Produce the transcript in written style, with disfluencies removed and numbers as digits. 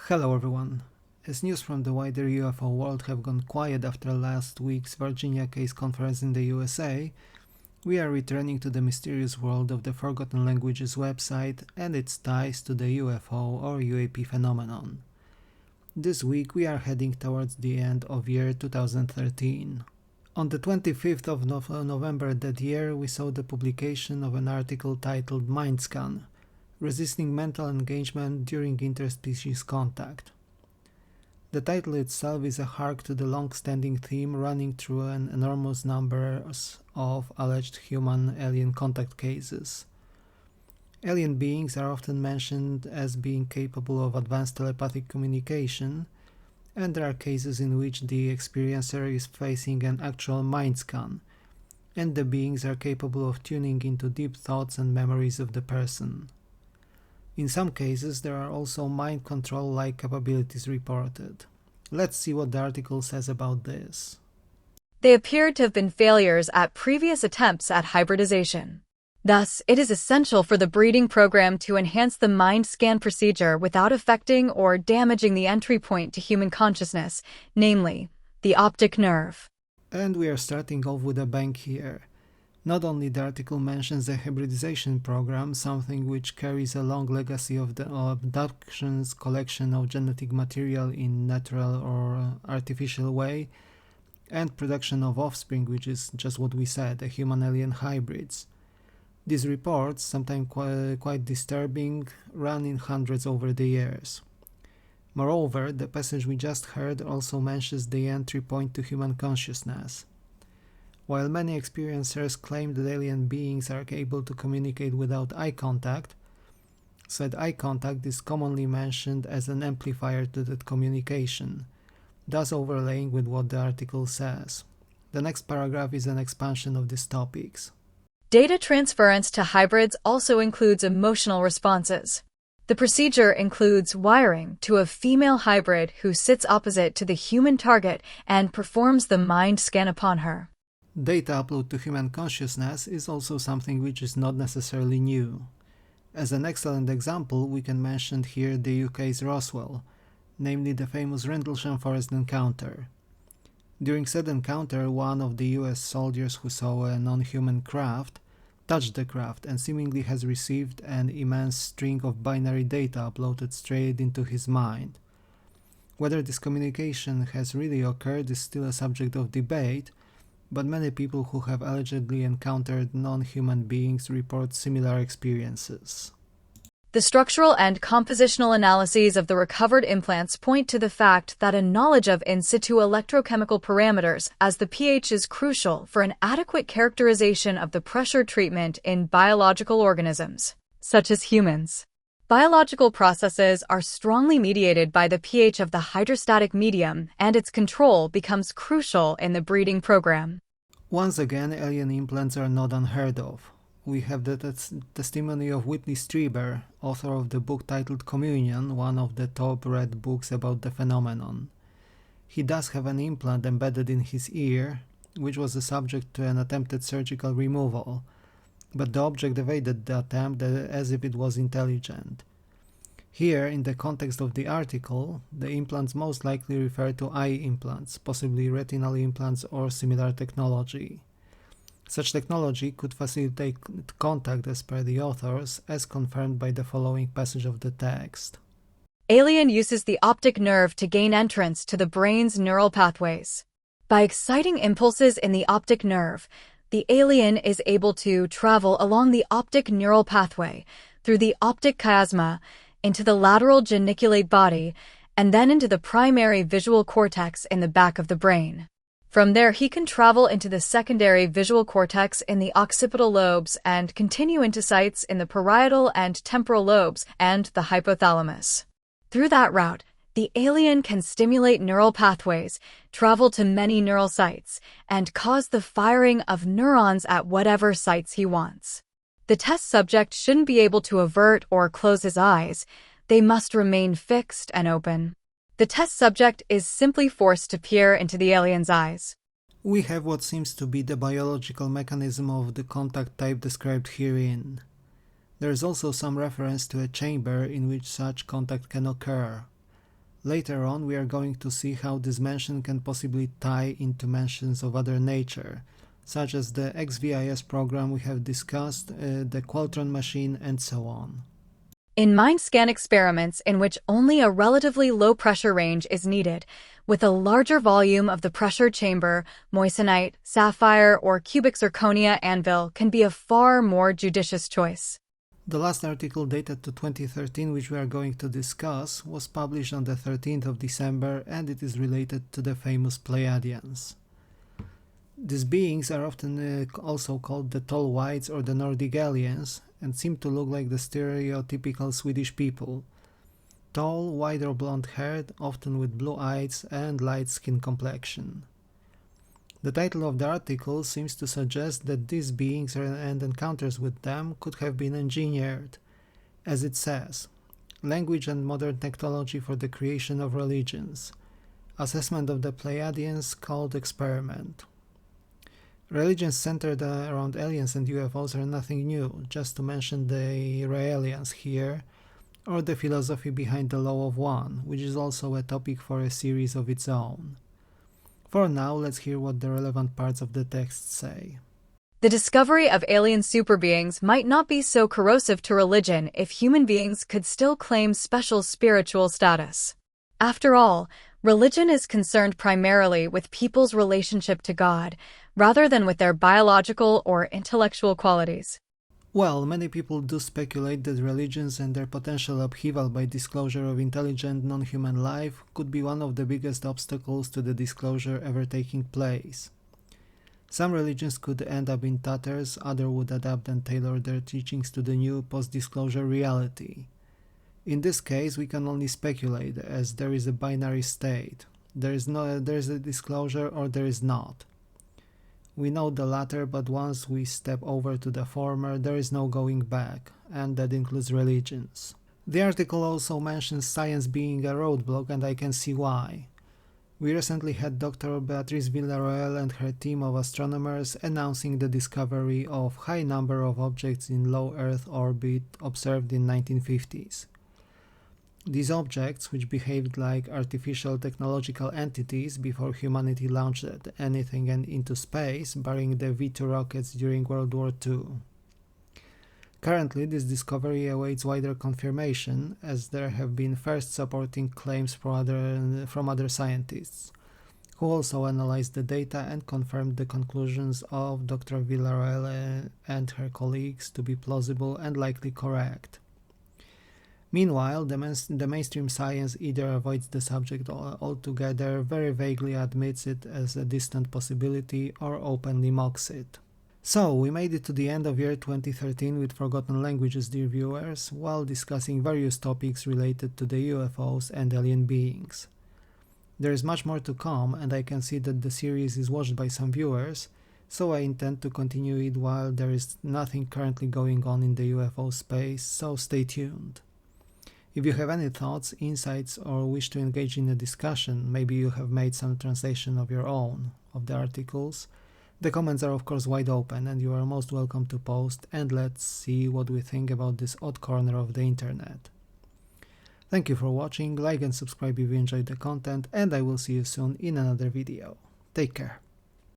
Hello everyone. As news from the wider UFO world have gone quiet after last week's Virginia case conference in the USA, we are returning to the mysterious world of the Forgotten Languages website and its ties to the UFO or UAP phenomenon. This week we are heading towards the end of year 2013. On the 25th of November that year, we saw the publication of an article titled Mind Scan: Resisting Mental Engagement During Interspecies Contact. The title itself is a hark to the long-standing theme running through an enormous number of alleged human-alien contact cases. Alien beings are often mentioned as being capable of advanced telepathic communication, and there are cases in which the experiencer is facing an actual mind scan, and the beings are capable of tuning into deep thoughts and memories of the person. In some cases, there are also mind control-like capabilities reported. Let's see what the article says about this. They appeared to have been failures at previous attempts at hybridization. Thus, it is essential for the breeding program to enhance the mind scan procedure without affecting or damaging the entry point to human consciousness, namely, the optic nerve. And we are starting off with a bang here. Not only the article mentions the hybridization program, something which carries a long legacy of the abductions, collection of genetic material in natural or artificial way, and production of offspring, which is just what we said, the human-alien hybrids. These reports, sometimes quite disturbing, run in hundreds over the years. Moreover, the passage we just heard also mentions the entry point to human consciousness. While many experiencers claim that alien beings are able to communicate without eye contact, said eye contact is commonly mentioned as an amplifier to that communication, thus overlaying with what the article says. The next paragraph is an expansion of these topics. Data transference to hybrids also includes emotional responses. The procedure includes wiring to a female hybrid who sits opposite to the human target and performs the mind scan upon her. Data upload to human consciousness is also something which is not necessarily new. As an excellent example, we can mention here the UK's Roswell, namely the famous Rendlesham Forest encounter. During said encounter, one of the US soldiers who saw a non-human craft touched the craft and seemingly has received an immense string of binary data uploaded straight into his mind. Whether this communication has really occurred is still a subject of debate, but many people who have allegedly encountered non-human beings report similar experiences. The structural and compositional analyses of the recovered implants point to the fact that a knowledge of in situ electrochemical parameters as the pH is crucial for an adequate characterization of the pressure treatment in biological organisms, such as humans. Biological processes are strongly mediated by the pH of the hydrostatic medium, and its control becomes crucial in the breeding program. Once again, alien implants are not unheard of. We have the testimony of Whitley Strieber, author of the book titled Communion, one of the top read books about the phenomenon. He does have an implant embedded in his ear, which was the subject to an attempted surgical removal, but the object evaded the attempt as if it was intelligent. Here, in the context of the article, the implants most likely refer to eye implants, possibly retinal implants or similar technology. Such technology could facilitate contact as per the authors, as confirmed by the following passage of the text. Alien uses the optic nerve to gain entrance to the brain's neural pathways. By exciting impulses in the optic nerve, the alien is able to travel along the optic neural pathway, through the optic chiasma, into the lateral geniculate body, and then into the primary visual cortex in the back of the brain. From there, he can travel into the secondary visual cortex in the occipital lobes and continue into sites in the parietal and temporal lobes and the hypothalamus. Through that route, the alien can stimulate neural pathways, travel to many neural sites, and cause the firing of neurons at whatever sites he wants. The test subject shouldn't be able to avert or close his eyes. They must remain fixed and open. The test subject is simply forced to peer into the alien's eyes. We have what seems to be the biological mechanism of the contact type described herein. There is also some reference to a chamber in which such contact can occur. Later on, we are going to see how this mention can possibly tie into mentions of other nature, such as the XVIS program we have discussed, the Qualtron machine, and so on. In mind scan experiments in which only a relatively low pressure range is needed, with a larger volume of the pressure chamber, moissanite, sapphire, or cubic zirconia anvil can be a far more judicious choice. The last article dated to 2013, which we are going to discuss, was published on the 13th of December, and it is related to the famous Pleiadians. These beings are often also called the tall whites or the Nordic aliens, and seem to look like the stereotypical Swedish people. Tall, white or blonde-haired, often with blue eyes and light skin complexion. The title of the article seems to suggest that these beings and encounters with them could have been engineered, as it says, language and modern technology for the creation of religions, assessment of the Pleiadians called experiment. Religions centered around aliens and UFOs are nothing new, just to mention the Raelians here, or the philosophy behind the Law of One, which is also a topic for a series of its own. For now, let's hear what the relevant parts of the text say. The discovery of alien superbeings might not be so corrosive to religion if human beings could still claim special spiritual status. After all, religion is concerned primarily with people's relationship to God, rather than with their biological or intellectual qualities. Well, many people do speculate that religions and their potential upheaval by disclosure of intelligent non-human life could be one of the biggest obstacles to the disclosure ever taking place. Some religions could end up in tatters, others would adapt and tailor their teachings to the new post-disclosure reality. In this case, we can only speculate, as there is a binary state. There is a disclosure or there is not. We know the latter, but once we step over to the former, there is no going back, and that includes religions. The article also mentions science being a roadblock, and I can see why. We recently had Dr. Beatrice Villarroel and her team of astronomers announcing the discovery of high number of objects in low Earth orbit observed in 1950s. These objects, which behaved like artificial technological entities before humanity launched anything into space, barring the V2 rockets during World War II. Currently, this discovery awaits wider confirmation, as there have been first supporting claims from other scientists, who also analyzed the data and confirmed the conclusions of Dr. Villarroel and her colleagues to be plausible and likely correct. Meanwhile, the mainstream science either avoids the subject altogether, very vaguely admits it as a distant possibility, or openly mocks it. So, we made it to the end of year 2013 with Forgotten Languages, dear viewers, while discussing various topics related to the UFOs and alien beings. There is much more to come, and I can see that the series is watched by some viewers, so I intend to continue it while there is nothing currently going on in the UFO space, so stay tuned. If you have any thoughts, insights, or wish to engage in a discussion, maybe you have made some translation of your own of the articles, the comments are of course wide open and you are most welcome to post, and let's see what we think about this odd corner of the internet. Thank you for watching, like and subscribe if you enjoyed the content, and I will see you soon in another video. Take care.